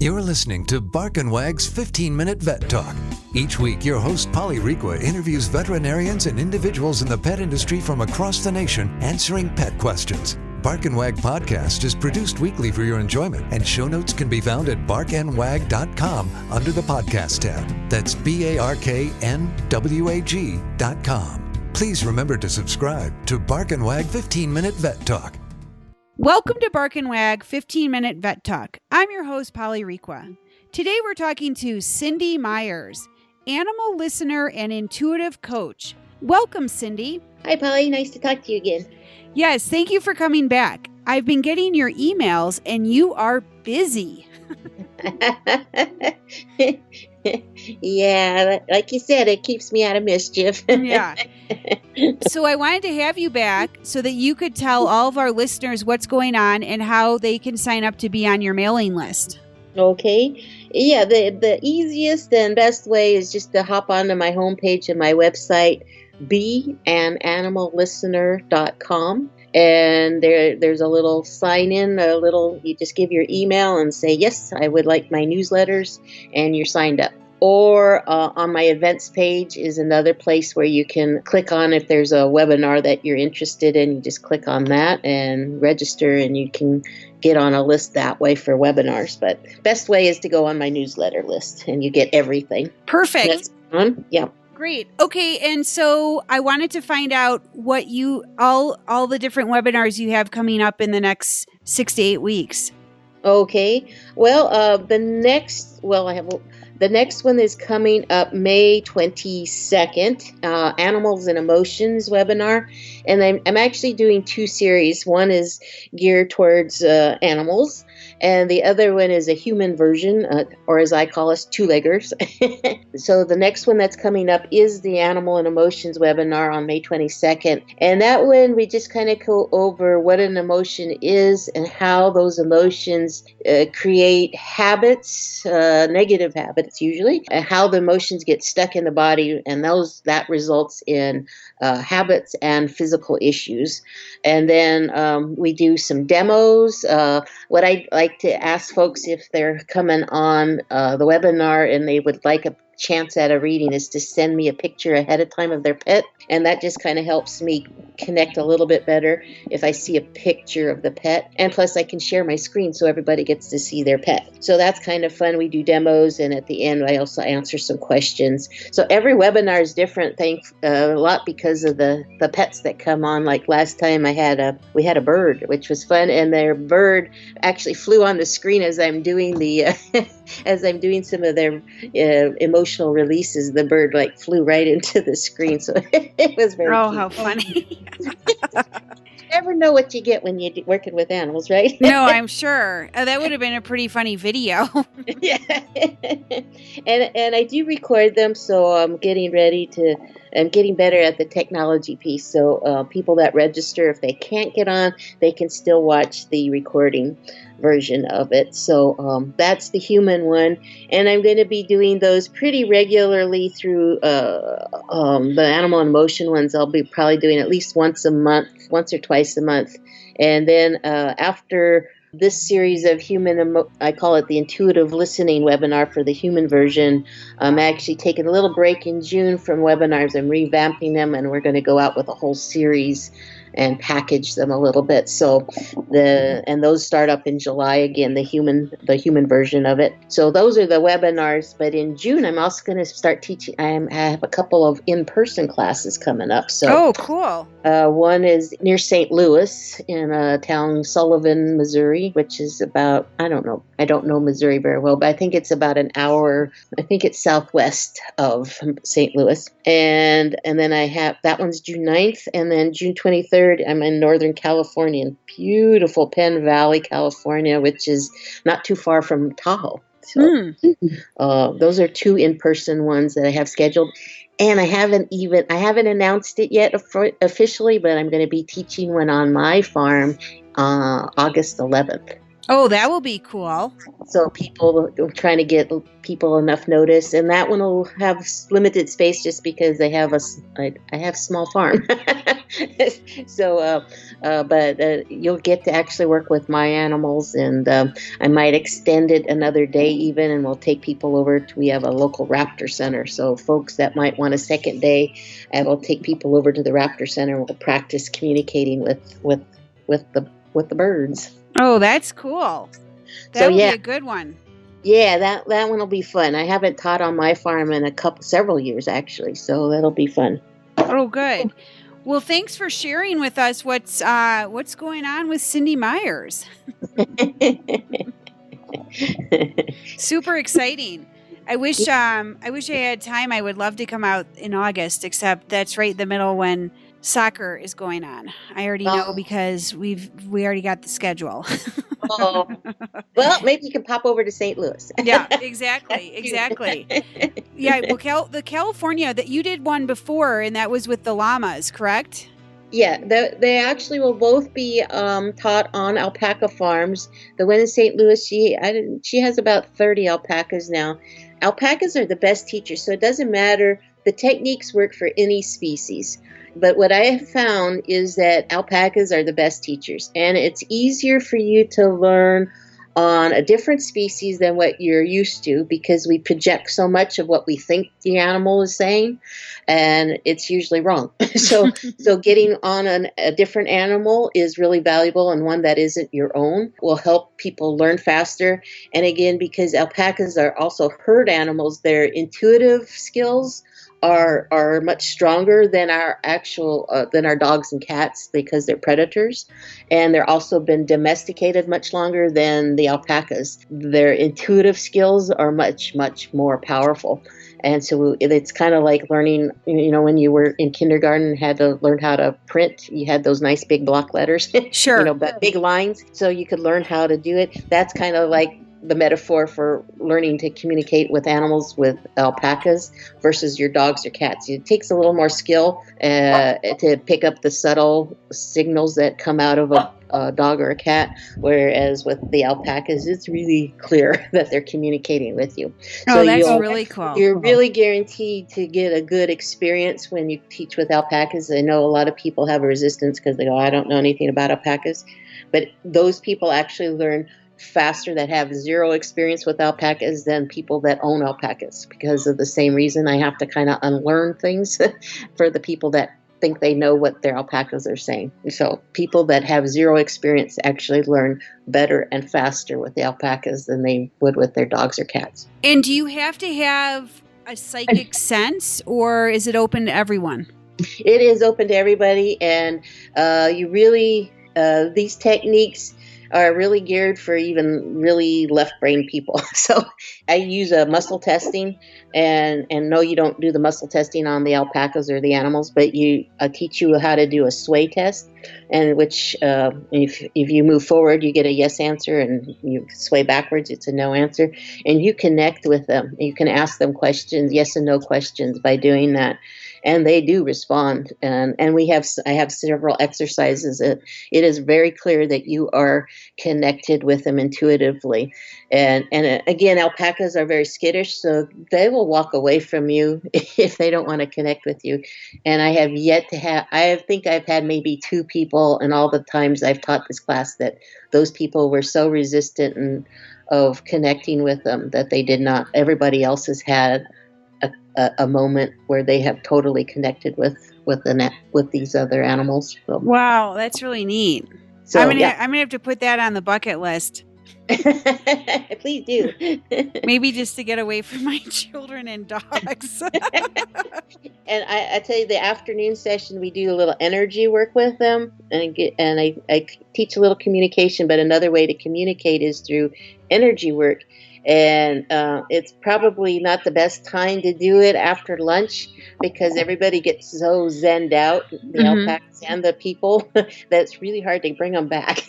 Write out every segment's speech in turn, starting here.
You're listening to Bark and Wag's 15-Minute Vet Talk. Each week, your host, Polly Requa, interviews veterinarians and individuals in the pet industry from across the nation answering pet questions. Bark and Wag podcast is produced weekly for your enjoyment, and show notes can be found at barkandwag.com under the podcast tab. That's BARKNWAG.com. Please remember to subscribe to Bark and Wag 15-Minute Vet Talk. Welcome to Bark and Wag 15-Minute Vet Talk. I'm your host, Polly Requa. Today we're talking to Cindy Myers, animal listener and intuitive coach. Welcome, Cindy. Hi, Polly. Nice to talk to you again. Yes, thank you for coming back. I've been getting your emails and you are busy. Yeah, like you said, it keeps me out of mischief. Yeah. So I wanted to have you back so that you could tell all of our listeners what's going on and how they can sign up to be on your mailing list. Okay. Yeah, the easiest and best way is just to hop onto my homepage and my website, beananimallistener.com. And there's a little sign in, you just give your email and say, yes, I would like my newsletters, and you're signed up. Or on my events page is another place where you can click on if there's a webinar that you're interested in. You just click on that and register, and you can get on a list that way for webinars. But best way is to go on my newsletter list, and you get everything. Perfect. That's fun. Yeah. Great. Okay, and so I wanted to find out what all the different webinars you have coming up in the next 6 to 8 weeks. Okay. Well, the next one is coming up May 22nd, Animals and Emotions webinar. And I'm actually doing two series. One is geared towards animals, and the other one is a human version, or as I call us, two-leggers. So the next one that's coming up is the Animal and Emotions webinar on May 22nd. And that one, we just kind of go over what an emotion is and how those emotions create habits, negative habits usually, and how the emotions get stuck in the body, and that results in habits and physical issues. And then we do some demos. What I like to ask folks if they're coming on the webinar and they would like a chance at a reading is to send me a picture ahead of time of their pet, and that just kind of helps me connect a little bit better if I see a picture of the pet, and plus I can share my screen so everybody gets to see their pet. So that's kind of fun. We do demos, and at the end I also answer some questions. So every webinar is different, a lot because of the pets that come on. Like last time we had a bird, which was fun, and their bird actually flew on the screen as I'm doing some of their emotional releases. The bird flew right into the screen, so it was very cute. How funny. You never know what you get when you're working with animals, right? No, I'm sure. That would have been a pretty funny video. Yeah. And I do record them, so I'm getting better at the technology piece. So people that register, if they can't get on, they can still watch the recording version of it. So that's the human one, and I'm going to be doing those pretty regularly through the animal and emotion ones. I'll be probably doing at least once or twice a month. And then after this series of I call it the intuitive listening webinar for the human version. I'm actually taking a little break in June from webinars. I'm revamping them, and we're going to go out with a whole series and package them a little bit. So those start up in July again, the human version of it. So those are the webinars. But in June, I'm also going to start teaching. I have a couple of in-person classes coming up. So cool. One is near St. Louis in a town, Sullivan, Missouri, which is about, I don't know Missouri very well, but I think it's about an hour. I think it's southwest of St. Louis. And then I have, that one's June 9th, and then June 23rd, I'm in Northern California, in beautiful Penn Valley, California, which is not too far from Tahoe. So those are two in-person ones that I have scheduled. And I haven't announced it yet officially, but I'm going to be teaching one on my farm August 11th. Oh, that will be cool. So people trying to get people enough notice, and that one will have limited space just because I have small farm. So, but you'll get to actually work with my animals, and I might extend it another day even, and we'll take people over to, we have a local raptor center. So folks that might want a second day, I will take people over to the raptor center. And we'll practice communicating with the birds. Oh, that's cool. So That will be yeah. a good one. Yeah, that one will be fun. I haven't taught on my farm in several years actually, so that'll be fun. Oh, good. Well, thanks for sharing with us what's going on with Cindy Myers. Super exciting. I wish I had time. I would love to come out in August, except that's right in the middle when soccer is going on. I already know because we already got the schedule. Oh, well, maybe you can pop over to St. Louis. Yeah, exactly. Yeah, well, the California that you did one before, and that was with the llamas, correct? Yeah, they actually will both be taught on alpaca farms. The one in St. Louis, she has about 30 alpacas now. Alpacas are the best teachers, so it doesn't matter. The techniques work for any species. But what I have found is that alpacas are the best teachers, and it's easier for you to learn on a different species than what you're used to because we project so much of what we think the animal is saying, and it's usually wrong. So getting on a different animal is really valuable, and one that isn't your own will help people learn faster. And again, because alpacas are also herd animals, their intuitive skills are much stronger than our than our dogs and cats because they're predators, and they're also been domesticated much longer than the alpacas. Their intuitive skills are much more powerful. And so it's kind of like learning, when you were in kindergarten and had to learn how to print, you had those nice big block letters, Sure. but big lines, so you could learn how to do it. That's kind of like the metaphor for learning to communicate with animals with alpacas versus your dogs or cats. It takes a little more skill to pick up the subtle signals that come out of a dog or a cat, whereas with the alpacas, it's really clear that they're communicating with you. Oh, that's really cool. You're really guaranteed to get a good experience when you teach with alpacas. I know a lot of people have a resistance because they go, I don't know anything about alpacas. But those people actually learn faster that have zero experience with alpacas than people that own alpacas, because of the same reason. I have to kind of unlearn things for the people that think they know what their alpacas are saying. So people that have zero experience actually learn better and faster with the alpacas than they would with their dogs or cats. And do you have to have a psychic sense, or is it open to everyone? It is open to everybody, and you really these techniques are really geared for even really left brain people. So I use a muscle testing, and no, you don't do the muscle testing on the alpacas or the animals, but I teach you how to do a sway test, and which if you move forward, you get a yes answer, and you sway backwards, it's a no answer, and you connect with them. You can ask them questions, yes and no questions, by doing that. And they do respond. And I have several exercises. It is very clear that you are connected with them intuitively. And again, alpacas are very skittish, so they will walk away from you if they don't want to connect with you. And I think I've had maybe 2 people in all the times I've taught this class that those people were so resistant of connecting with them that they did not. Everybody else has had a moment where they have totally connected with these other animals. So. Wow, that's really neat. So I'm gonna have to put that on the bucket list. Please do. Maybe just to get away from my children and dogs. And I tell you, the afternoon session, we do a little energy work with them, and I teach a little communication. But another way to communicate is through energy work. And it's probably not the best time to do it after lunch because everybody gets so zenned out, the alpacas and the people, that it's really hard to bring them back.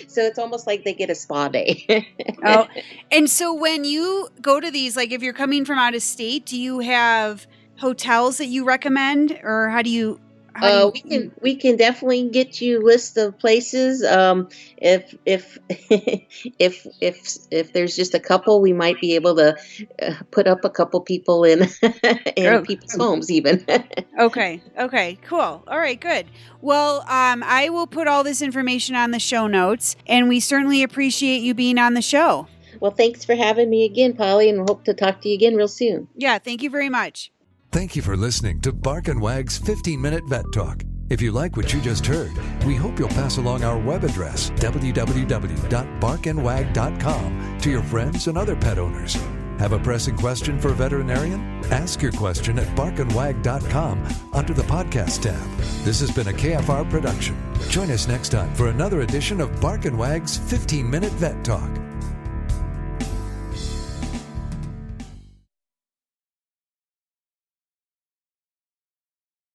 So it's almost like they get a spa day. Oh, and so when you go to these, like if you're coming from out of state, do you have hotels that you recommend, or how do you We can definitely get you a list of places. If if there's just a couple, we might be able to put up a couple people in people's homes even. Okay, cool. All right, good. Well, I will put all this information on the show notes, and we certainly appreciate you being on the show. Well, thanks for having me again, Polly, and hope to talk to you again real soon. Yeah, thank you very much. Thank you for listening to Bark and Wag's 15-Minute Vet Talk. If you like what you just heard, we hope you'll pass along our web address, www.barkandwag.com, to your friends and other pet owners. Have a pressing question for a veterinarian? Ask your question at barkandwag.com under the podcast tab. This has been a KFR production. Join us next time for another edition of Bark and Wag's 15-Minute Vet Talk.